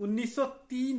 1903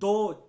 2